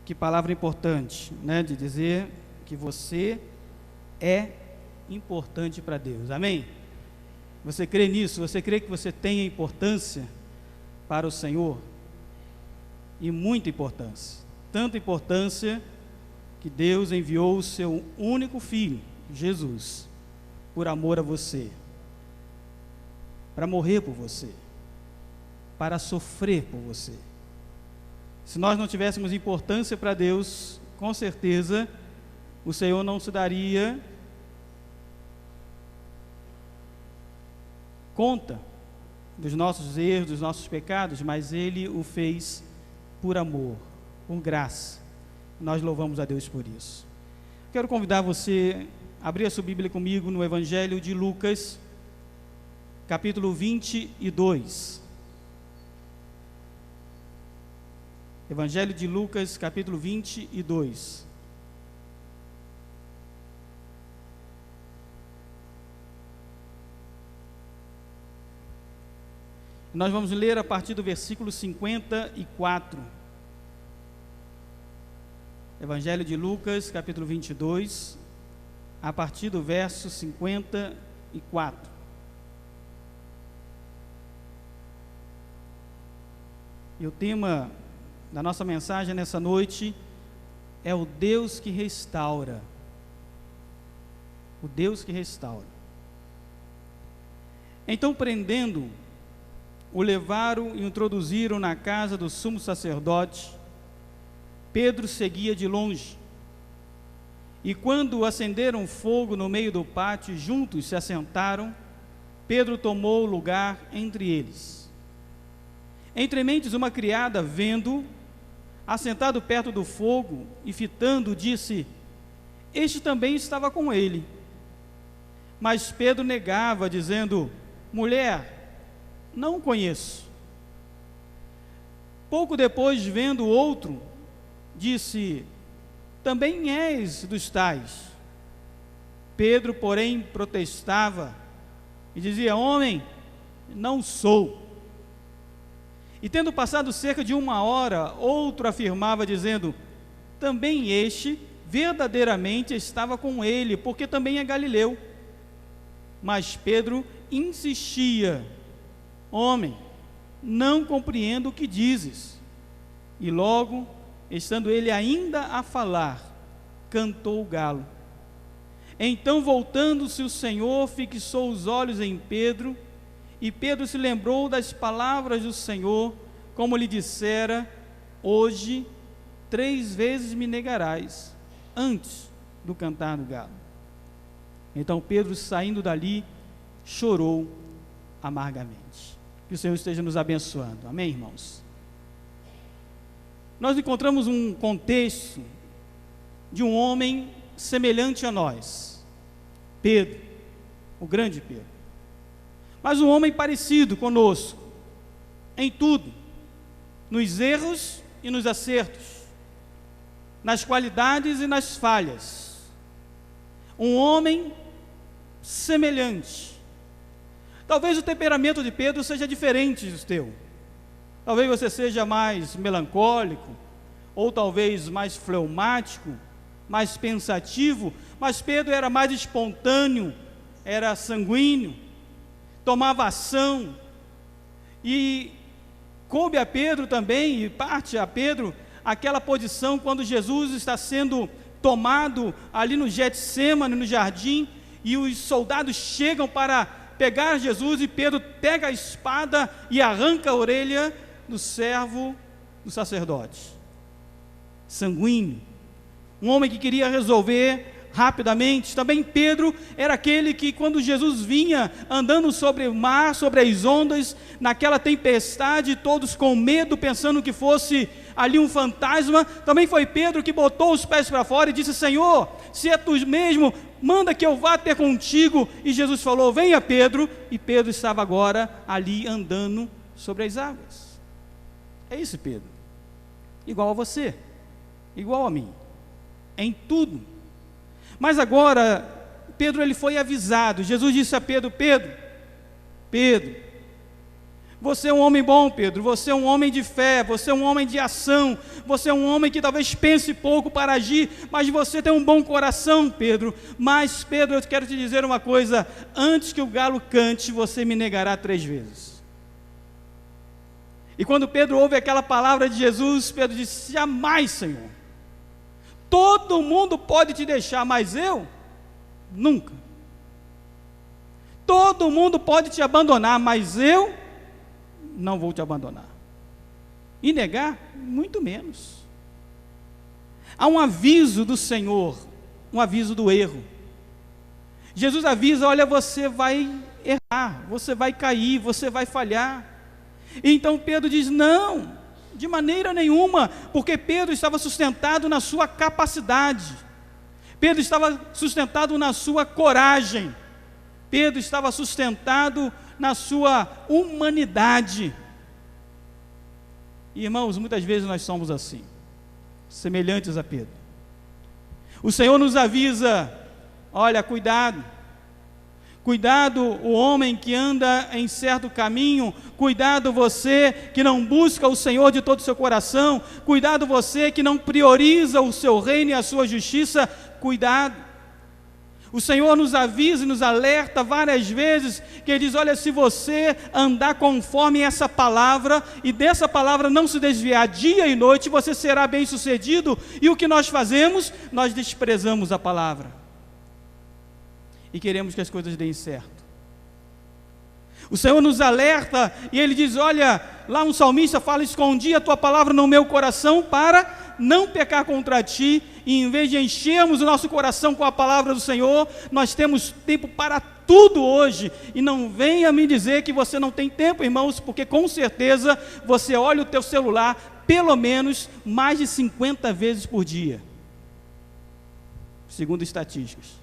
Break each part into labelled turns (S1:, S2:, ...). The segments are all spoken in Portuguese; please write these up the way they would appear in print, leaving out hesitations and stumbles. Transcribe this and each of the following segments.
S1: Que palavra importante, né? De dizer que você é importante para Deus, amém? Você crê nisso? Você crê que você tem importância para o Senhor? E muita importância, tanta importância que Deus enviou o seu único filho, Jesus, por amor a você, para morrer por você, para sofrer por você. Se nós não tivéssemos importância para Deus, com certeza o Senhor não se daria conta dos nossos erros, dos nossos pecados, mas Ele o fez por amor, por graça. Nós louvamos a Deus por isso. Quero convidar você a abrir a sua Bíblia comigo no Evangelho de Lucas, capítulo 22. Evangelho de Lucas, capítulo 22. Nós vamos ler a partir do versículo 54. Evangelho de Lucas, capítulo 22, a partir do verso 54. E o tema da nossa mensagem nessa noite é o Deus que restaura. O Deus que restaura. Então, prendendo, o levaram e o introduziram na casa do sumo sacerdote. Pedro seguia de longe. E quando acenderam fogo no meio do pátio, juntos se assentaram, Pedro tomou lugar entre eles. Entre mentes, uma criada, vendo, assentado perto do fogo e fitando, disse: este também estava com ele. Mas Pedro negava, dizendo: mulher, não o conheço. Pouco depois, vendo outro, disse: também és dos tais. Pedro, porém, protestava e dizia: homem, não sou. E tendo passado cerca de 1 hora, outro afirmava, dizendo: também este verdadeiramente estava com ele, porque também é galileu. Mas Pedro insistia: homem, não compreendo o que dizes. E logo, estando ele ainda a falar, cantou o galo. Então, voltando-se, o Senhor fixou os olhos em Pedro, e Pedro se lembrou das palavras do Senhor, como lhe dissera: hoje 3 vezes me negarás, antes do cantar do galo. Então Pedro, saindo dali, chorou amargamente. Que o Senhor esteja nos abençoando, amém, irmãos? Nós encontramos um contexto de um homem semelhante a nós, Pedro, o grande Pedro, mas um homem parecido conosco, em tudo, nos erros e nos acertos, nas qualidades e nas falhas, um homem semelhante. Talvez o temperamento de Pedro seja diferente do teu. Talvez você seja mais melancólico, ou talvez mais fleumático, mais pensativo, mas Pedro era mais espontâneo, era sanguíneo, tomava ação, e coube a Pedro também, e parte a Pedro, aquela posição quando Jesus está sendo tomado ali no Getsêmani, no jardim, e os soldados chegam para pegar Jesus, e Pedro pega a espada e arranca a orelha do servo do sacerdote. Sanguíneo, um homem que queria resolver rapidamente. Também Pedro era aquele que, quando Jesus vinha andando sobre o mar, sobre as ondas, naquela tempestade, todos com medo, pensando que fosse ali um fantasma, também foi Pedro que botou os pés para fora e disse: Senhor, se é tu mesmo, manda que eu vá ter contigo. E Jesus falou: venha, Pedro. E Pedro estava agora ali andando sobre as águas. É esse Pedro, igual a você, igual a mim, em tudo. Mas agora Pedro, ele foi avisado. Jesus disse a Pedro: Pedro, Você é um homem bom, Pedro, você é um homem de fé, você é um homem de ação, você é um homem que talvez pense pouco para agir, mas você tem um bom coração, Pedro. Mas, Pedro, eu quero te dizer uma coisa: antes que o galo cante, você me negará 3 vezes. E quando Pedro ouve aquela palavra de Jesus, Pedro disse: jamais, Senhor. Todo mundo pode te deixar, mas eu, nunca. Todo mundo pode te abandonar, mas eu não vou te abandonar. E negar, muito menos. Há um aviso do Senhor, um aviso do erro. Jesus avisa: olha, você vai errar, você vai cair, você vai falhar. E então Pedro diz: não, de maneira nenhuma, porque Pedro estava sustentado na sua capacidade, Pedro estava sustentado na sua coragem, Pedro estava sustentado na sua humanidade. E, irmãos, muitas vezes nós somos assim, semelhantes a Pedro. O Senhor nos avisa: olha, cuidado, cuidado o homem que anda em certo caminho, cuidado você que não busca o Senhor de todo o seu coração, cuidado você que não prioriza o seu reino e a sua justiça, cuidado. O Senhor nos avisa e nos alerta várias vezes, que Ele diz: olha, se você andar conforme essa palavra, e dessa palavra não se desviar dia e noite, você será bem sucedido. E o que nós fazemos? Nós desprezamos a palavra, e queremos que as coisas deem certo. O Senhor nos alerta, e Ele diz: olha, lá um salmista fala: escondi a tua palavra no meu coração para não pecar contra ti. E em vez de enchermos o nosso coração com a palavra do Senhor, nós temos tempo para tudo hoje. E não venha me dizer que você não tem tempo, irmãos, porque com certeza você olha o teu celular pelo menos mais de 50 vezes por dia, segundo estatísticas.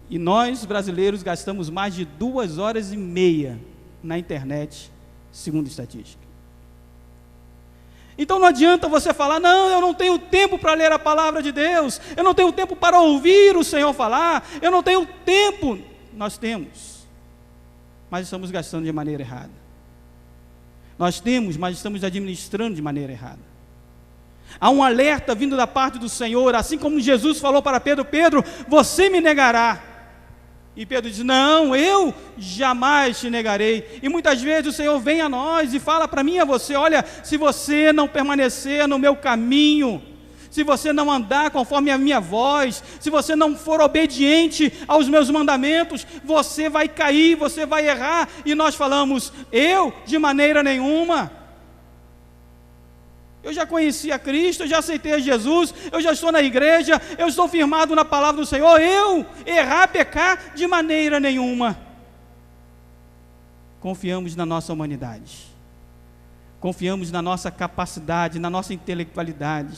S1: E nós, brasileiros, gastamos mais de 2 horas e meia na internet, segundo estatística. Então não adianta você falar: não, eu não tenho tempo para ler a palavra de Deus, eu não tenho tempo para ouvir o Senhor falar, eu não tenho tempo. Nós temos, mas estamos gastando de maneira errada. Nós temos, mas estamos administrando de maneira errada. Há um alerta vindo da parte do Senhor, assim como Jesus falou para Pedro: Pedro, você me negará. E Pedro diz: não, eu jamais te negarei. E muitas vezes o Senhor vem a nós e fala para mim e a você: olha, se você não permanecer no meu caminho, se você não andar conforme a minha voz, se você não for obediente aos meus mandamentos, você vai cair, você vai errar. E nós falamos: eu, de maneira nenhuma. Eu já conheci a Cristo, eu já aceitei a Jesus, eu já estou na igreja, eu estou firmado na palavra do Senhor. Eu errar, pecar, de maneira nenhuma. Confiamos na nossa humanidade, confiamos na nossa capacidade, na nossa intelectualidade,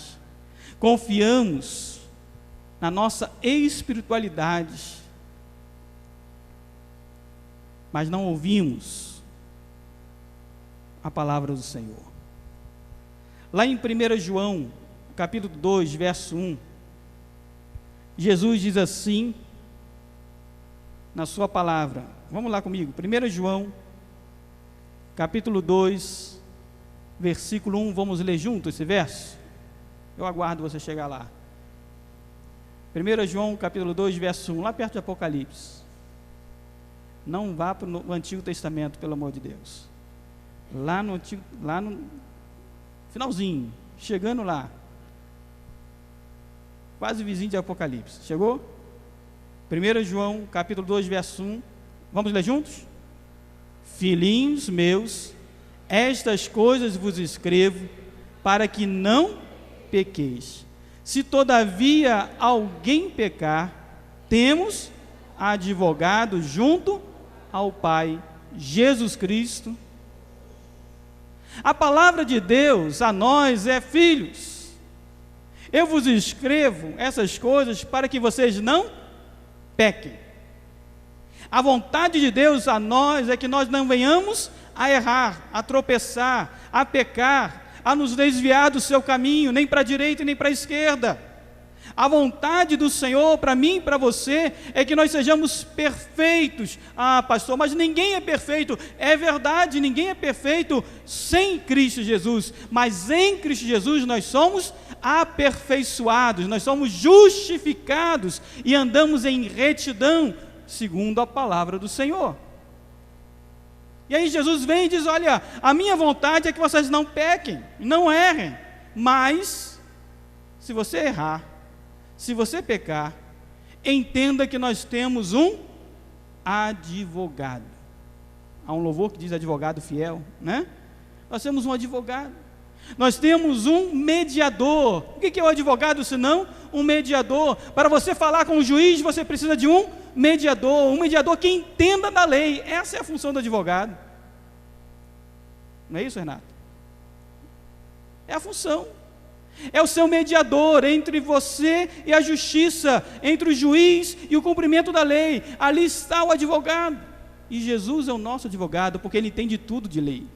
S1: confiamos na nossa espiritualidade, mas não ouvimos a palavra do Senhor. Lá em 1 João, capítulo 2, verso 1, Jesus diz assim, na sua palavra. Vamos lá comigo, 1 João, capítulo 2, versículo 1, vamos ler junto esse verso? Eu aguardo você chegar lá. 1 João, capítulo 2, verso 1, lá perto de Apocalipse. Não vá para o Antigo Testamento, pelo amor de Deus. Lá no finalzinho, chegando lá, quase vizinho de Apocalipse. Chegou? 1 João, capítulo 2, verso 1. Vamos ler juntos? Filhinhos meus, estas coisas vos escrevo, para que não pequeis. Se todavia alguém pecar, temos advogado junto ao Pai, Jesus Cristo. A palavra de Deus a nós é: filhos, eu vos escrevo essas coisas para que vocês não pequem. A vontade de Deus a nós é que nós não venhamos a errar, a tropeçar, a pecar, a nos desviar do seu caminho, nem para a direita nem para a esquerda. A vontade do Senhor para mim e para você é que nós sejamos perfeitos. Ah, pastor, mas ninguém é perfeito. É verdade, ninguém é perfeito sem Cristo Jesus. Mas em Cristo Jesus nós somos aperfeiçoados, nós somos justificados e andamos em retidão, segundo a palavra do Senhor. E aí Jesus vem e diz: olha, a minha vontade é que vocês não pequem, não errem. Mas, se você errar, se você pecar, entenda que nós temos um advogado. Há um louvor que diz advogado fiel, né? Nós temos um advogado. Nós temos um mediador. O que é o advogado senão um mediador? Para você falar com o juiz, você precisa de um mediador que entenda da lei. Essa é a função do advogado. Não é isso, Renato? É a função. É o seu mediador entre você e a justiça, entre o juiz e o cumprimento da lei. Ali está o advogado. E Jesus é o nosso advogado, porque ele entende tudo de lei.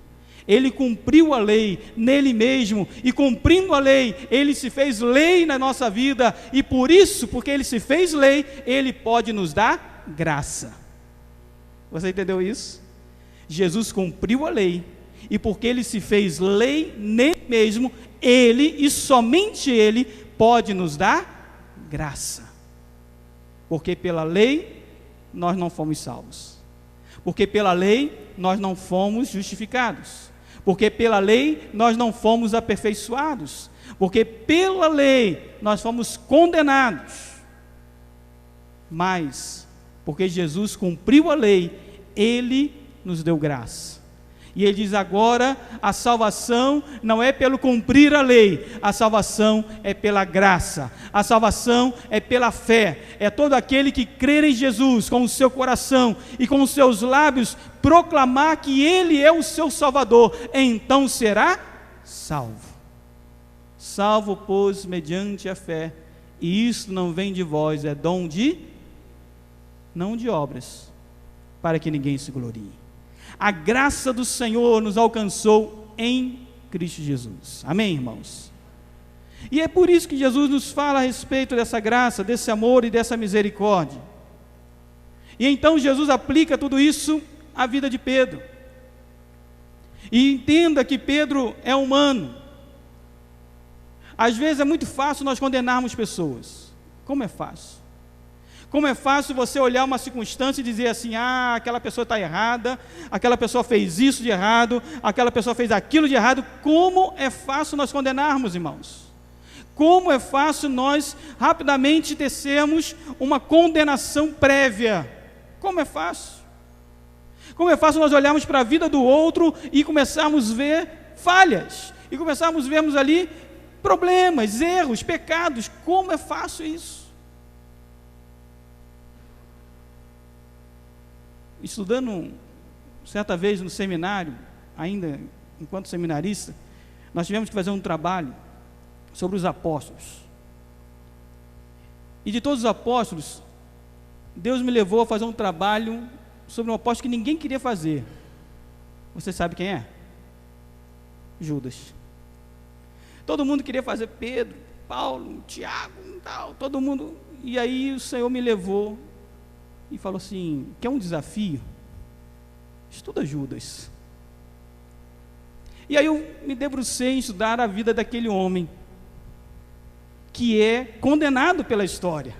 S1: Ele cumpriu a lei nele mesmo, e cumprindo a lei, ele se fez lei na nossa vida, e por isso, porque ele se fez lei, ele pode nos dar graça. Você entendeu isso? Jesus cumpriu a lei, e porque ele se fez lei nele mesmo, ele e somente ele pode nos dar graça. Porque pela lei nós não fomos salvos. Porque pela lei nós não fomos justificados. Porque pela lei nós não fomos aperfeiçoados. Porque pela lei nós fomos condenados. Mas, porque Jesus cumpriu a lei, ele nos deu graça. E ele diz agora, a salvação não é pelo cumprir a lei, a salvação é pela graça, a salvação é pela fé, é todo aquele que crer em Jesus com o seu coração e com os seus lábios proclamar que ele é o seu Salvador, então será salvo. Salvo, pois, mediante a fé, e isso não vem de vós, é dom não de obras, para que ninguém se glorie. A graça do Senhor nos alcançou em Cristo Jesus. Amém, irmãos? E é por isso que Jesus nos fala a respeito dessa graça, desse amor e dessa misericórdia. E então Jesus aplica tudo isso à vida de Pedro. E entenda que Pedro é humano. Às vezes é muito fácil nós condenarmos pessoas. Como é fácil? Como é fácil você olhar uma circunstância e dizer assim: ah, aquela pessoa está errada, aquela pessoa fez isso de errado, aquela pessoa fez aquilo de errado. Como é fácil nós condenarmos, irmãos? Como é fácil nós rapidamente tecermos uma condenação prévia? Como é fácil? Como é fácil nós olharmos para a vida do outro e começarmos a ver falhas, e começarmos a vermos ali problemas, erros, pecados. Como é fácil isso? Estudando certa vez no seminário, ainda enquanto seminarista, nós tivemos que fazer um trabalho sobre os apóstolos. E de todos os apóstolos, Deus me levou a fazer um trabalho sobre um apóstolo que ninguém queria fazer. Você sabe quem é? Judas. Todo mundo queria fazer Pedro, Paulo, Tiago, tal, todo mundo. E aí o Senhor me levou e falou assim: quer um desafio? Estuda Judas. E aí eu me debrucei em estudar a vida daquele homem que é condenado pela história.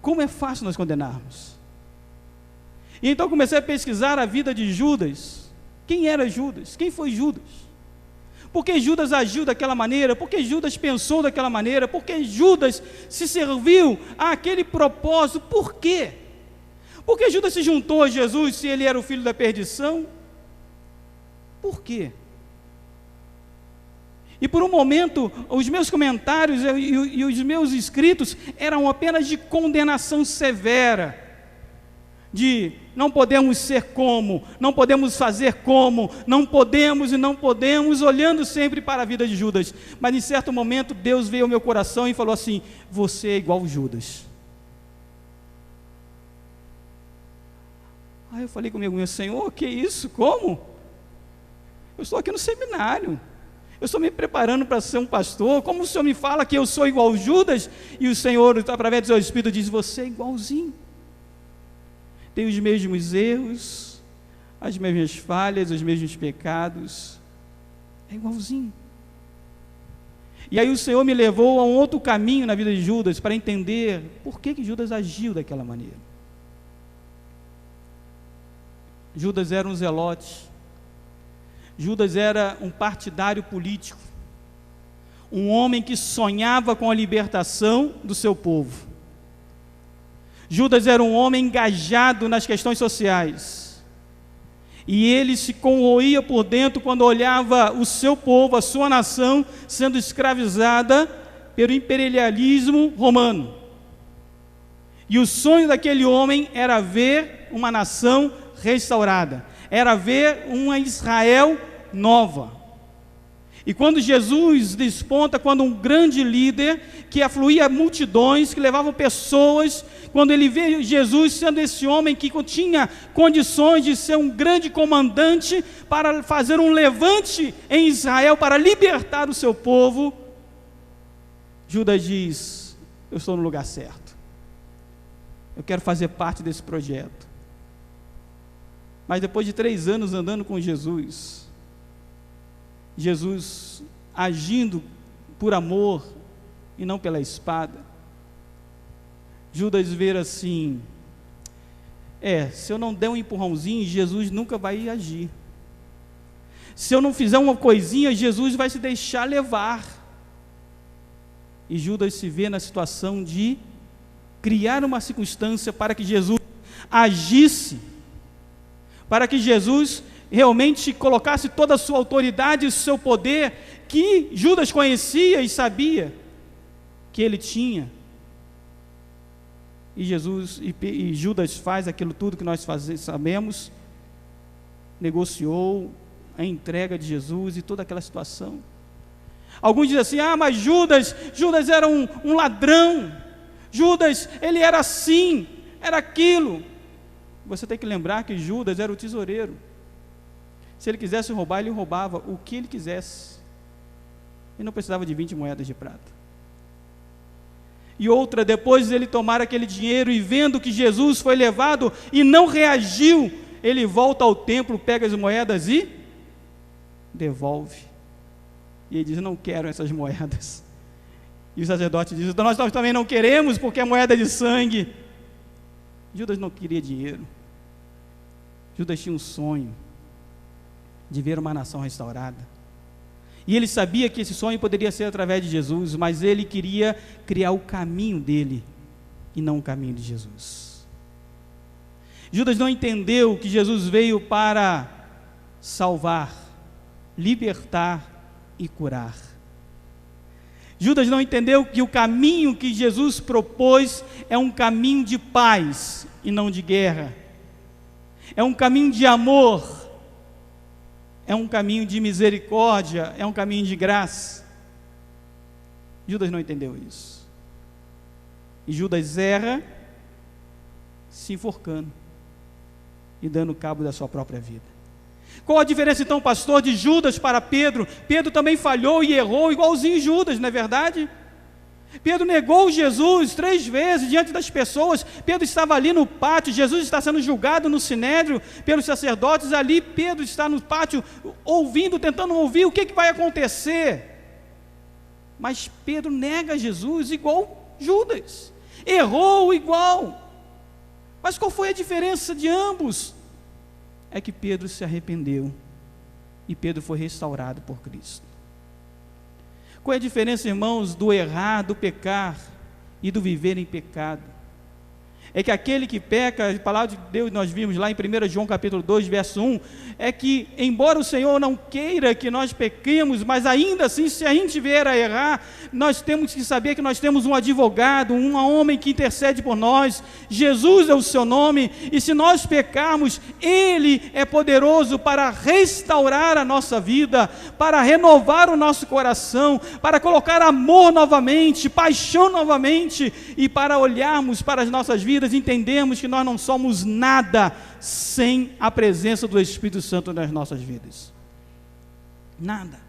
S1: Como é fácil nós condenarmos. E então comecei a pesquisar a vida de Judas. Quem era Judas? Quem foi Judas? Por que Judas agiu daquela maneira? Por que Judas pensou daquela maneira? Por que Judas se serviu àquele propósito? Por quê? Por que Judas se juntou a Jesus se ele era o filho da perdição? Por quê? E por um momento, os meus comentários e os meus escritos eram apenas de condenação severa, de não podemos ser como, não podemos fazer como, não podemos e não podemos, olhando sempre para a vida de Judas. Mas em certo momento Deus veio ao meu coração e falou assim: você é igual Judas. Aí eu falei comigo: meu Senhor, que isso? Como? Eu estou aqui no seminário, Eu estou me preparando para ser um pastor. Como o Senhor me fala que eu sou igual a Judas? E o Senhor, através do seu Espírito, diz: você é igualzinho. Tem os mesmos erros, as mesmas falhas, os mesmos pecados. É igualzinho. E aí o Senhor me levou a um outro caminho na vida de Judas, para entender por que Judas agiu daquela maneira. Judas era um zelote. Judas era um partidário político, um homem que sonhava com a libertação do seu povo. Judas era um homem engajado nas questões sociais, e ele se corroía por dentro quando olhava o seu povo, a sua nação, sendo escravizada pelo imperialismo romano. E o sonho daquele homem era ver uma nação restaurada, era ver uma Israel nova. E quando Jesus desponta, quando um grande líder que afluía multidões, que levava pessoas, quando ele vê Jesus sendo esse homem que tinha condições de ser um grande comandante para fazer um levante em Israel, para libertar o seu povo, Judas diz: eu estou no lugar certo, eu quero fazer parte desse projeto. Mas depois de 3 anos andando com Jesus, Jesus agindo por amor e não pela espada, Judas vê assim: se eu não der um empurrãozinho, Jesus nunca vai agir. Se eu não fizer uma coisinha, Jesus vai se deixar levar. E Judas se vê na situação de criar uma circunstância para que Jesus agisse, para que Jesus realmente colocasse toda a sua autoridade e o seu poder, que Judas conhecia e sabia que ele tinha. E Judas faz aquilo tudo que nós sabemos, negociou a entrega de Jesus e toda aquela situação. Alguns dizem assim: mas Judas era um ladrão, Judas, ele era assim, era aquilo. Você tem que lembrar que Judas era o tesoureiro. Se ele quisesse roubar, ele roubava o que ele quisesse. Ele não precisava de 20 moedas de prata. E outra, depois de ele tomar aquele dinheiro e vendo que Jesus foi levado e não reagiu, ele volta ao templo, pega as moedas e devolve. E ele diz: não quero essas moedas. E o sacerdote diz: nós também não queremos, porque é moeda de sangue. Judas não queria dinheiro. Judas tinha um sonho de ver uma nação restaurada. E ele sabia que esse sonho poderia ser através de Jesus, mas ele queria criar o caminho dele e não o caminho de Jesus. Judas não entendeu que Jesus veio para salvar, libertar e curar. Judas não entendeu que o caminho que Jesus propôs é um caminho de paz e não de guerra. É um caminho de amor, é um caminho de misericórdia, é um caminho de graça. Judas não entendeu isso. E Judas erra se enforcando e dando cabo da sua própria vida. Qual a diferença então, pastor, de Judas para Pedro? Pedro também falhou e errou igualzinho Judas, não é verdade? Pedro negou Jesus 3 vezes diante das pessoas. Pedro estava ali no pátio, Jesus está sendo julgado no sinédrio pelos sacerdotes. Ali Pedro está no pátio ouvindo, tentando ouvir o que vai acontecer. Mas Pedro nega Jesus igual Judas, errou igual. Mas qual foi a diferença de ambos? É que Pedro se arrependeu e Pedro foi restaurado por Cristo. Qual é a diferença, irmãos, do errar, do pecar e do viver em pecado? É que aquele que peca, a palavra de Deus nós vimos lá em 1 João capítulo 2, verso 1, é que embora o Senhor não queira que nós pequemos, mas ainda assim, se a gente vier a errar, nós temos que saber que nós temos um advogado, um homem que intercede por nós. Jesus é o seu nome, e se nós pecarmos, Ele é poderoso para restaurar a nossa vida, para renovar o nosso coração, para colocar amor novamente, paixão novamente, e para olharmos para as nossas vidas, entendemos que nós não somos nada sem a presença do Espírito Santo nas nossas vidas. Nada.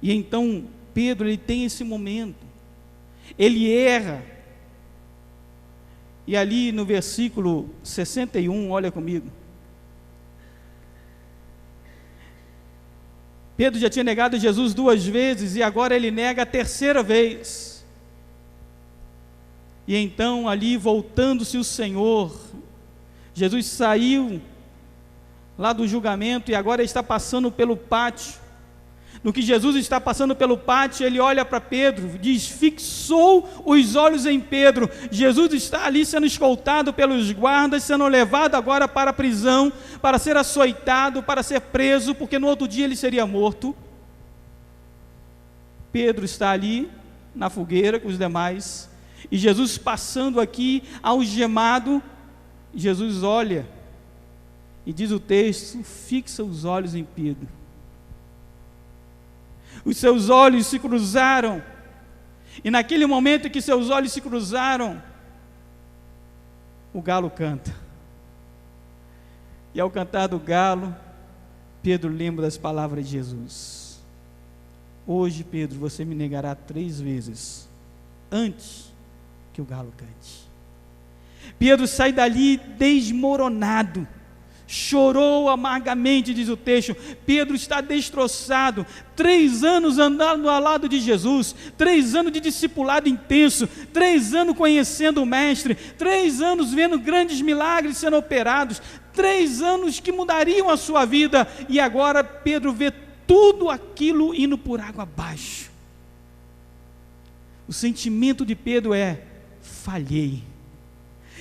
S1: E então Pedro, ele tem esse momento, ele erra, e ali no versículo 61, olha comigo, Pedro já tinha negado Jesus 2 vezes, e agora ele nega a terceira vez. E então ali, voltando-se o Senhor, Jesus saiu lá do julgamento, e agora está passando pelo pátio. No que Jesus está passando pelo pátio, ele olha para Pedro, diz, fixou os olhos em Pedro. Jesus está ali sendo escoltado pelos guardas, sendo levado agora para a prisão, para ser açoitado, para ser preso, porque no outro dia ele seria morto. Pedro está ali na fogueira com os demais, e Jesus passando aqui algemado, Jesus olha, e diz o texto, fixa os olhos em Pedro. Os seus olhos se cruzaram, e naquele momento em que seus olhos se cruzaram, o galo canta. E ao cantar do galo, Pedro lembra das palavras de Jesus. Hoje, Pedro, você me negará 3 vezes, antes que o galo cante. Pedro sai dali desmoronado, chorou amargamente, diz o texto. Pedro está destroçado, 3 anos andando ao lado de Jesus, 3 anos de discipulado intenso, 3 anos conhecendo o Mestre, 3 anos vendo grandes milagres sendo operados, 3 anos que mudariam a sua vida, e agora Pedro vê tudo aquilo indo por água abaixo. O sentimento de Pedro é, falhei.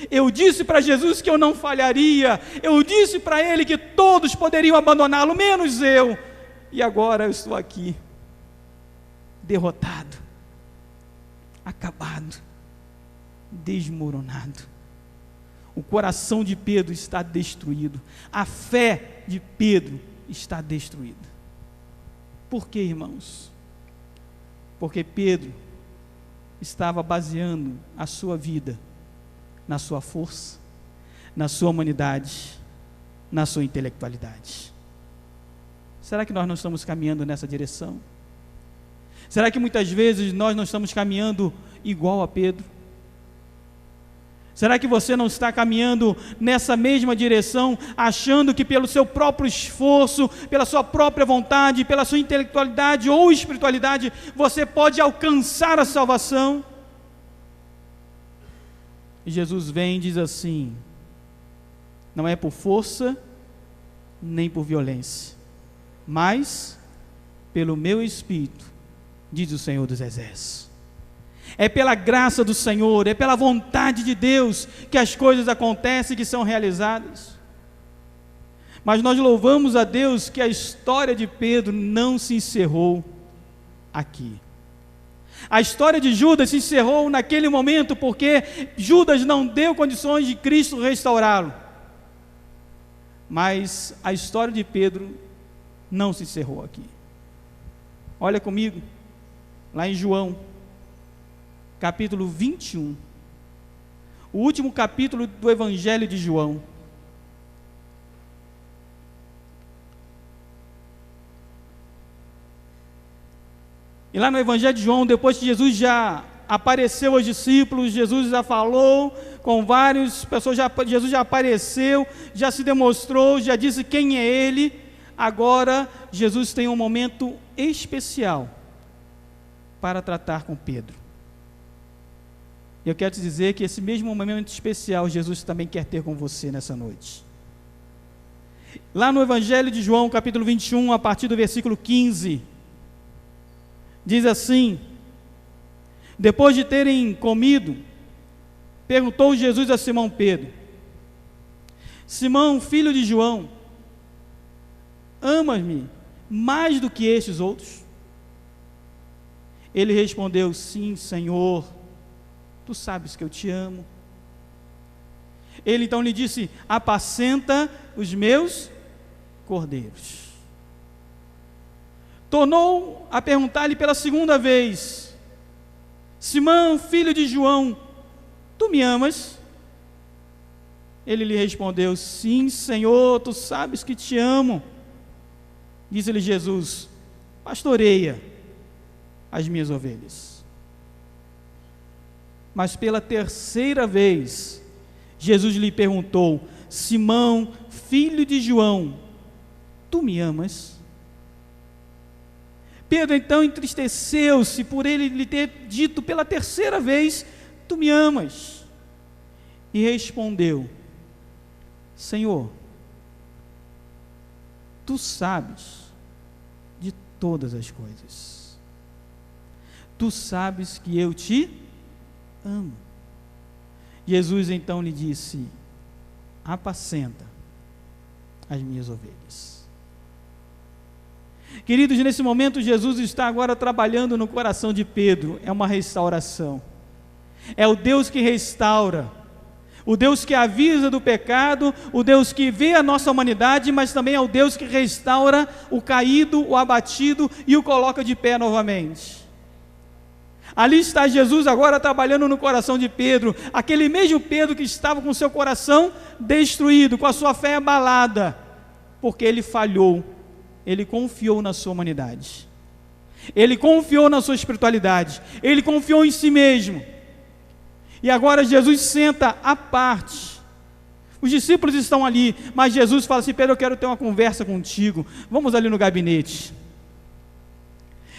S1: Eu disse para Jesus que eu não falharia, eu disse para Ele que todos poderiam abandoná-lo, menos eu, e agora eu estou aqui, derrotado, acabado, desmoronado. O coração de Pedro está destruído, a fé de Pedro está destruída. Por quê, irmãos? Porque Pedro estava baseando a sua vida na sua força, na sua humanidade, na sua intelectualidade. Será que nós não estamos caminhando nessa direção? Será que muitas vezes nós não estamos caminhando igual a Pedro? Será que você não está caminhando nessa mesma direção, achando que pelo seu próprio esforço, pela sua própria vontade, pela sua intelectualidade ou espiritualidade, você pode alcançar a salvação? E Jesus vem e diz assim, não é por força, nem por violência, mas pelo meu Espírito, diz o Senhor dos Exércitos. É pela graça do Senhor, é pela vontade de Deus que as coisas acontecem, que são realizadas. Mas nós louvamos a Deus que a história de Pedro não se encerrou aqui. A história de Judas se encerrou naquele momento porque Judas não deu condições de Cristo restaurá-lo. Mas a história de Pedro não se encerrou aqui. Olha comigo, lá em João, capítulo 21, o último capítulo do Evangelho de João. E lá no Evangelho de João, depois que Jesus já apareceu aos discípulos, Jesus já falou com várias pessoas, Jesus já apareceu, já se demonstrou, já disse quem é Ele. Agora, Jesus tem um momento especial para tratar com Pedro. E eu quero te dizer que esse mesmo momento especial, Jesus também quer ter com você nessa noite. Lá no Evangelho de João, capítulo 21, a partir do versículo 15, diz assim: depois de terem comido, perguntou Jesus a Simão Pedro: Simão, filho de João, amas-me mais do que estes outros? Ele respondeu: sim, Senhor, tu sabes que eu te amo. Ele então lhe disse: apacenta os meus cordeiros. Tornou a perguntar-lhe pela segunda vez: Simão, filho de João, tu me amas? Ele lhe respondeu: sim, Senhor, tu sabes que te amo. Disse-lhe Jesus: pastoreia as minhas ovelhas. Mas pela terceira vez, Jesus lhe perguntou: Simão, filho de João, tu me amas? Pedro então entristeceu-se por ele lhe ter dito pela terceira vez: tu me amas? E respondeu: Senhor, tu sabes de todas as coisas. Tu sabes que eu te amo. Jesus então lhe disse: apacenta as minhas ovelhas. Queridos, nesse momento Jesus está agora trabalhando no coração de Pedro. É uma restauração. É o Deus que restaura, o Deus que avisa do pecado, o Deus que vê a nossa humanidade, mas também é o Deus que restaura o caído, o abatido e o coloca de pé novamente. Ali está Jesus agora trabalhando no coração de Pedro, aquele mesmo Pedro que estava com seu coração destruído, com a sua fé abalada, porque ele falhou, ele confiou na sua humanidade, ele confiou na sua espiritualidade, ele confiou em si mesmo. E agora Jesus senta à parte. Os discípulos estão ali, mas Jesus fala assim: Pedro, eu quero ter uma conversa contigo, vamos ali no gabinete.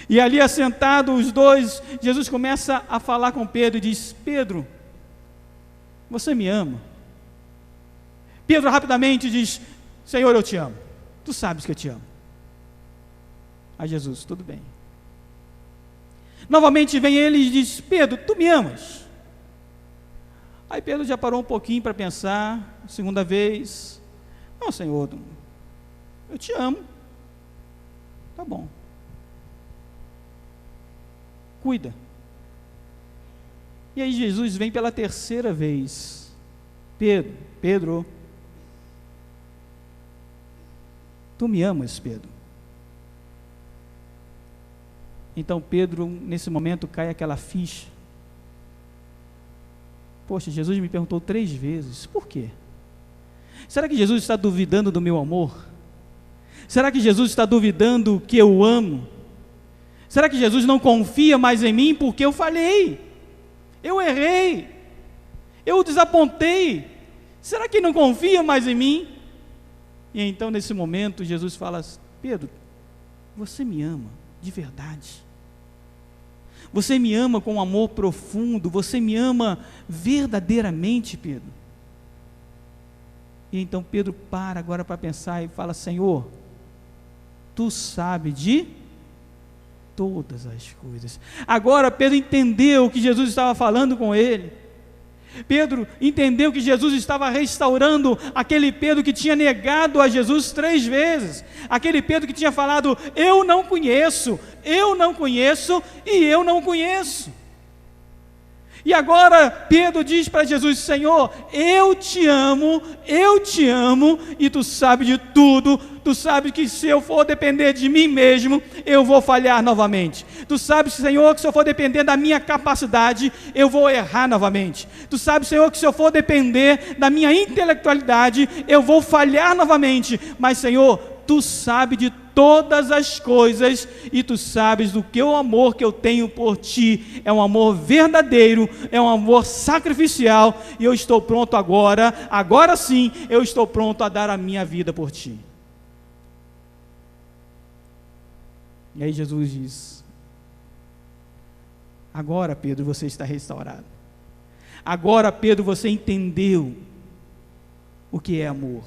S1: E ali assentado os dois, Jesus começa a falar com Pedro e diz: Pedro, você me ama? Pedro rapidamente diz: Senhor, eu te amo, tu sabes que eu te amo. Aí Jesus: tudo bem. Novamente vem ele e diz: Pedro, tu me amas? Aí Pedro já parou um pouquinho para pensar, segunda vez: não, Senhor, eu te amo. Tá bom. Cuida. E aí Jesus vem pela terceira vez: Pedro, tu me amas, Pedro? Então Pedro, nesse momento, cai aquela ficha. Poxa, Jesus me perguntou 3 vezes, por quê? Será que Jesus está duvidando do meu amor? Será que Jesus está duvidando que eu amo? Será que Jesus não confia mais em mim porque eu falhei? Eu errei? Eu o desapontei? Será que não confia mais em mim? E então nesse momento Jesus fala: Pedro, você me ama de verdade? Você me ama com um amor profundo? Você me ama verdadeiramente, Pedro? E então Pedro para agora para pensar e fala: Senhor, tu sabes de todas as coisas. Agora Pedro entendeu que Jesus estava falando com ele. Pedro entendeu que Jesus estava restaurando aquele Pedro que tinha negado a Jesus 3 vezes, aquele Pedro que tinha falado: eu não conheço e eu não conheço. E agora Pedro diz para Jesus: Senhor, eu te amo, e tu sabes de tudo, tu sabes que se eu for depender de mim mesmo, eu vou falhar novamente. Tu sabes, Senhor, que se eu for depender da minha capacidade, eu vou errar novamente. Tu sabes, Senhor, que se eu for depender da minha intelectualidade, eu vou falhar novamente. Mas, Senhor, tu sabes de todas as coisas, e tu sabes do que o amor que eu tenho por ti é um amor verdadeiro, é um amor sacrificial, e eu estou pronto agora sim, eu estou pronto a dar a minha vida por ti. E aí Jesus diz: agora, Pedro, você está restaurado. Agora, Pedro, você entendeu o que é amor.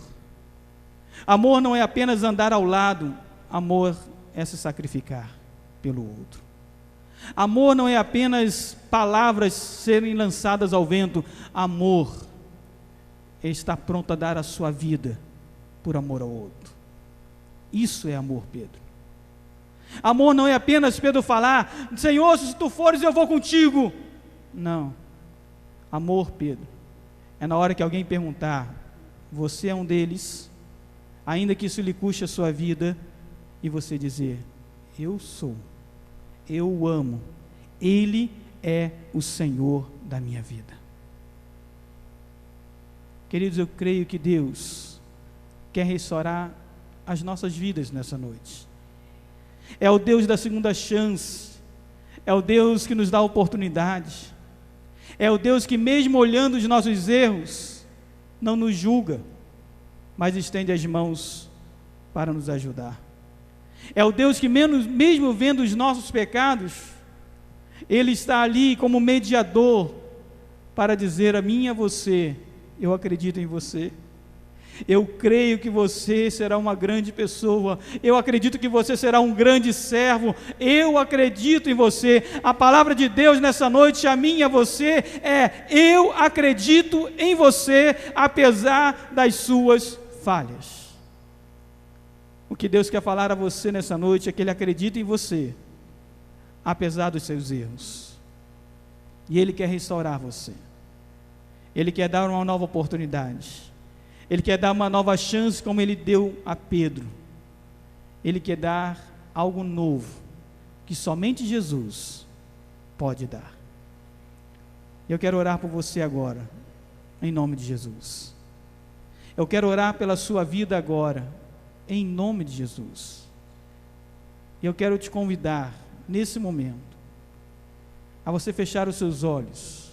S1: Amor não é apenas andar ao lado, amor é se sacrificar pelo outro. Amor não é apenas palavras serem lançadas ao vento. Amor é estar pronto a dar a sua vida por amor ao outro. Isso é amor, Pedro. Amor não é apenas Pedro falar: Senhor, se tu fores eu vou contigo. Não. Amor, Pedro, é na hora que alguém perguntar: você é um deles, ainda que isso lhe custe a sua vida, e você dizer: eu sou, eu o amo, Ele é o Senhor da minha vida. Queridos, eu creio que Deus quer restaurar as nossas vidas nessa noite. É o Deus da segunda chance, é o Deus que nos dá oportunidade, é o Deus que, mesmo olhando os nossos erros, não nos julga, mas estende as mãos para nos ajudar. É o Deus que, mesmo vendo os nossos pecados, Ele está ali como mediador para dizer a mim e a você: eu acredito em você, eu creio que você será uma grande pessoa, eu acredito que você será um grande servo, eu acredito em você. A palavra de Deus nessa noite, a mim e a você, é: eu acredito em você, apesar das suas falhas. O que Deus quer falar a você nessa noite é que Ele acredita em você, apesar dos seus erros, e Ele quer restaurar você, Ele quer dar uma nova oportunidade, Ele quer dar uma nova chance, como Ele deu a Pedro. Ele quer dar algo novo, que somente Jesus pode dar. Eu quero orar por você agora, em nome de Jesus. Eu quero orar pela sua vida agora, em nome de Jesus. Eu quero te convidar, nesse momento, a você fechar os seus olhos,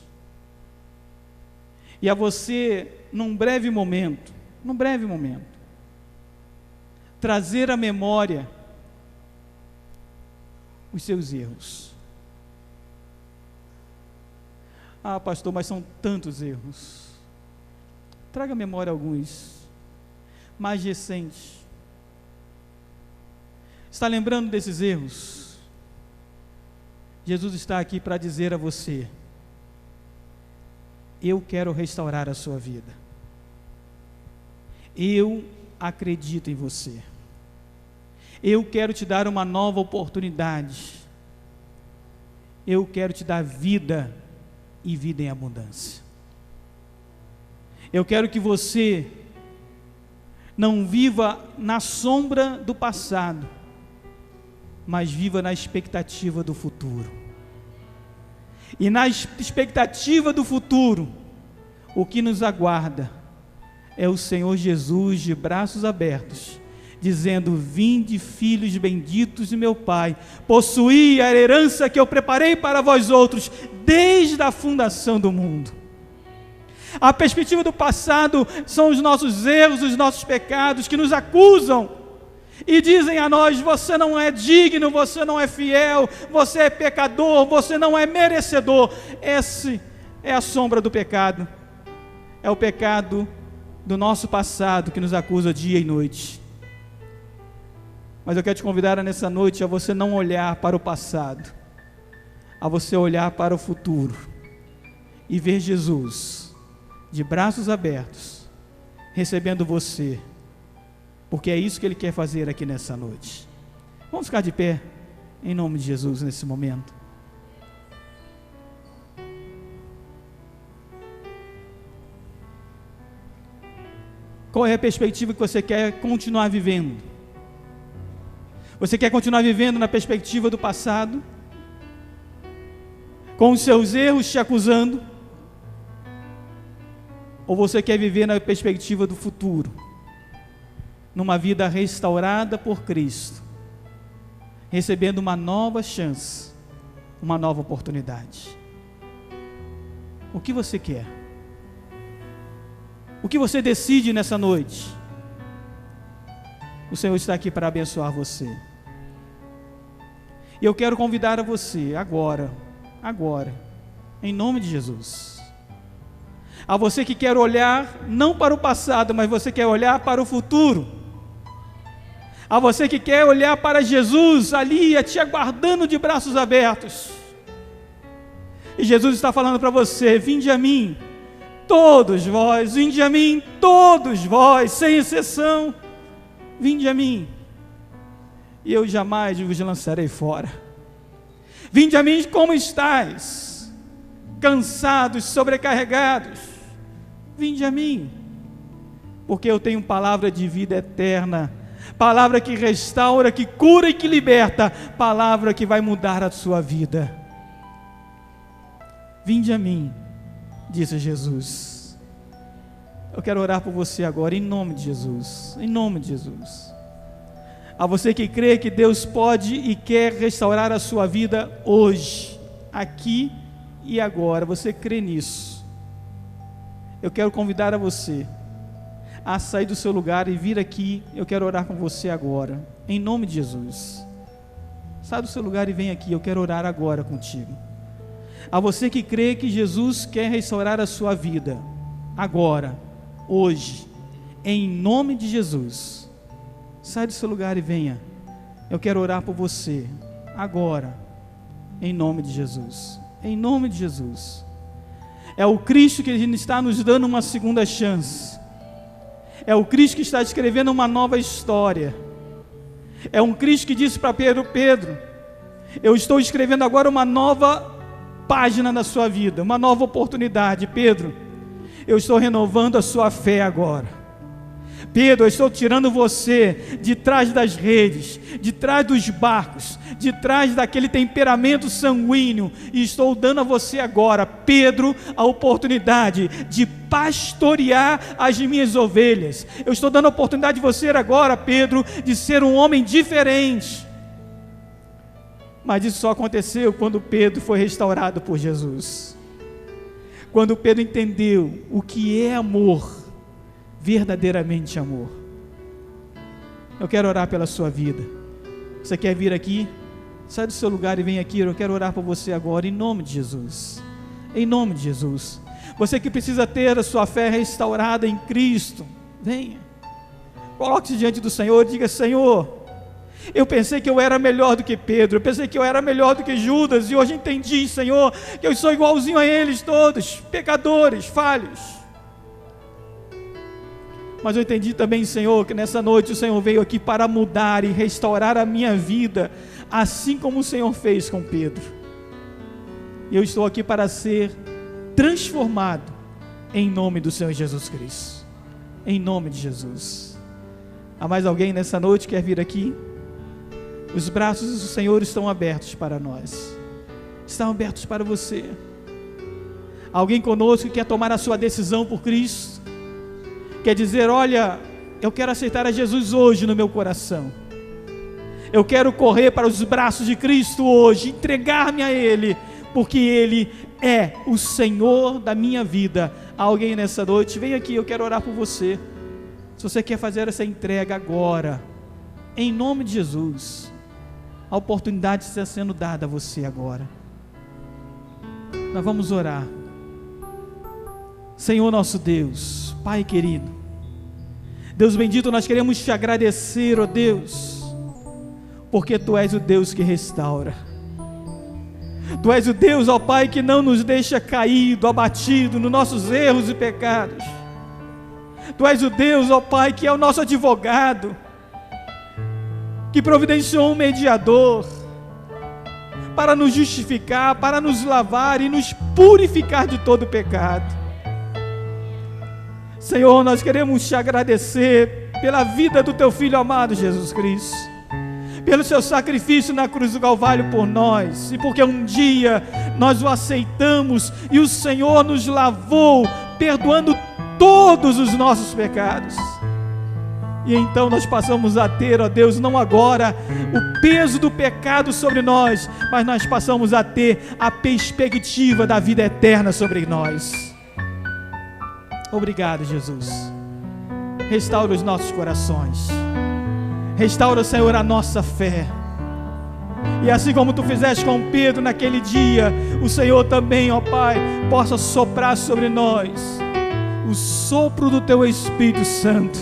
S1: e a você, num breve momento, trazer à memória os seus erros. Ah, pastor, mas são tantos erros. Traga à memória alguns mais recentes. Está lembrando desses erros? Jesus está aqui para dizer a você: eu quero restaurar a sua vida, eu acredito em você, eu quero te dar uma nova oportunidade, eu quero te dar vida e vida em abundância. Eu quero que você não viva na sombra do passado, mas viva na expectativa do futuro. E na expectativa do futuro, o que nos aguarda é o Senhor Jesus de braços abertos, dizendo: vinde, filhos benditos de meu Pai, possuí a herança que eu preparei para vós outros, desde a fundação do mundo. A perspectiva do passado são os nossos erros, os nossos pecados, que nos acusam e dizem a nós: você não é digno, você não é fiel, você é pecador, você não é merecedor. Essa é a sombra do pecado, é o pecado do nosso passado que nos acusa dia e noite. Mas eu quero te convidar nessa noite a você não olhar para o passado, a você olhar para o futuro e ver Jesus de braços abertos, recebendo você, porque é isso que Ele quer fazer aqui nessa noite. Vamos ficar de pé, em nome de Jesus, nesse momento. Qual é a perspectiva que você quer continuar vivendo? Você quer continuar vivendo na perspectiva do passado, com os seus erros te acusando? Ou você quer viver na perspectiva do futuro, numa vida restaurada por Cristo, recebendo uma nova chance, uma nova oportunidade? O que você quer? O que você decide nessa noite? O Senhor está aqui para abençoar você. E eu quero convidar a você agora, em nome de Jesus, a você que quer olhar não para o passado, mas você quer olhar para o futuro, a você que quer olhar para Jesus ali, te aguardando de braços abertos, e Jesus está falando para você: vinde a mim, todos vós, vinde a mim, todos vós, sem exceção, vinde a mim, e eu jamais vos lançarei fora. Vinde a mim como estáis, cansados, sobrecarregados, vinde a mim, porque eu tenho palavra de vida eterna, palavra que restaura, que cura e que liberta, palavra que vai mudar a sua vida. Vinde a mim, disse Jesus. Eu quero orar por você agora, em nome de Jesus, em nome de Jesus. A você que crê que Deus pode e quer restaurar a sua vida hoje, aqui e agora, você crê nisso? Eu quero convidar a você a sair do seu lugar e vir aqui. Eu quero orar com você agora, em nome de Jesus. Sai do seu lugar e vem aqui, eu quero orar agora contigo. A você que crê que Jesus quer restaurar a sua vida, agora, hoje, em nome de Jesus, sai do seu lugar e venha. Eu quero orar por você, agora, em nome de Jesus. Em nome de Jesus. É o Cristo que está nos dando uma segunda chance. É o Cristo que está escrevendo uma nova história. É um Cristo que disse para Pedro: Pedro, eu estou escrevendo agora uma nova página na sua vida, uma nova oportunidade. Pedro, eu estou renovando a sua fé agora. Pedro, eu estou tirando você de trás das redes, de trás dos barcos, de trás daquele temperamento sanguíneo, e estou dando a você agora, Pedro, a oportunidade de pastorear as minhas ovelhas. Eu estou dando a oportunidade de você agora, Pedro, de ser um homem diferente. Mas isso só aconteceu quando Pedro foi restaurado por Jesus. Quando Pedro entendeu o que é amor, verdadeiramente amor. Eu quero orar pela sua vida. Você quer vir aqui? Sai do seu lugar e vem aqui. Eu quero orar por você agora, em nome de Jesus. Em nome de Jesus. Você que precisa ter a sua fé restaurada em Cristo, venha. Coloque-se diante do Senhor e diga: Senhor, eu pensei que eu era melhor do que Pedro, eu pensei que eu era melhor do que Judas, e hoje entendi, Senhor, que eu sou igualzinho a eles todos, pecadores, falhos. Mas eu entendi também, Senhor, que nessa noite o Senhor veio aqui para mudar e restaurar a minha vida, assim como o Senhor fez com Pedro. E eu estou aqui para ser transformado em nome do Senhor Jesus Cristo. Em nome de Jesus. Há mais alguém nessa noite que quer vir aqui? Os braços do Senhor estão abertos para nós. Estão abertos para você. Alguém conosco que quer tomar a sua decisão por Cristo? Quer dizer: olha, eu quero aceitar a Jesus hoje no meu coração. Eu quero correr para os braços de Cristo hoje, entregar-me a Ele, porque Ele é o Senhor da minha vida. Há alguém nessa noite? Vem aqui, eu quero orar por você. Se você quer fazer essa entrega agora, em nome de Jesus, a oportunidade está sendo dada a você agora. Nós vamos orar. Senhor nosso Deus, Pai querido, Deus bendito, nós queremos te agradecer, ó Deus, porque Tu és o Deus que restaura. Tu és o Deus, ó Pai, que não nos deixa caído, abatido nos nossos erros e pecados. Tu és o Deus, ó Pai, que é o nosso advogado, que providenciou um mediador para nos justificar, para nos lavar e nos purificar de todo pecado. Senhor, nós queremos te agradecer pela vida do Teu Filho amado Jesus Cristo, pelo Seu sacrifício na cruz do Calvário por nós, e porque um dia nós o aceitamos e o Senhor nos lavou, perdoando todos os nossos pecados. E então nós passamos a ter, ó Deus, não agora o peso do pecado sobre nós, mas nós passamos a ter a perspectiva da vida eterna sobre nós. Obrigado, Jesus. Restaura os nossos corações. Restaura, Senhor, a nossa fé. E assim como Tu fizeste com Pedro naquele dia, o Senhor também, ó Pai, possa soprar sobre nós o sopro do Teu Espírito Santo,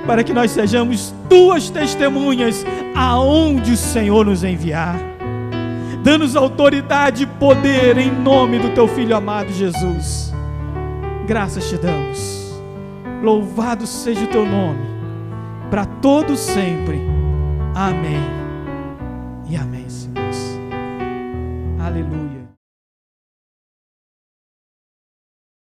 S1: para que nós sejamos Tuas testemunhas aonde o Senhor nos enviar. Dá-nos autoridade e poder em nome do Teu Filho amado Jesus. Graças te damos. Louvado seja o Teu nome, para todo sempre. Amém e amém, Senhor. Aleluia.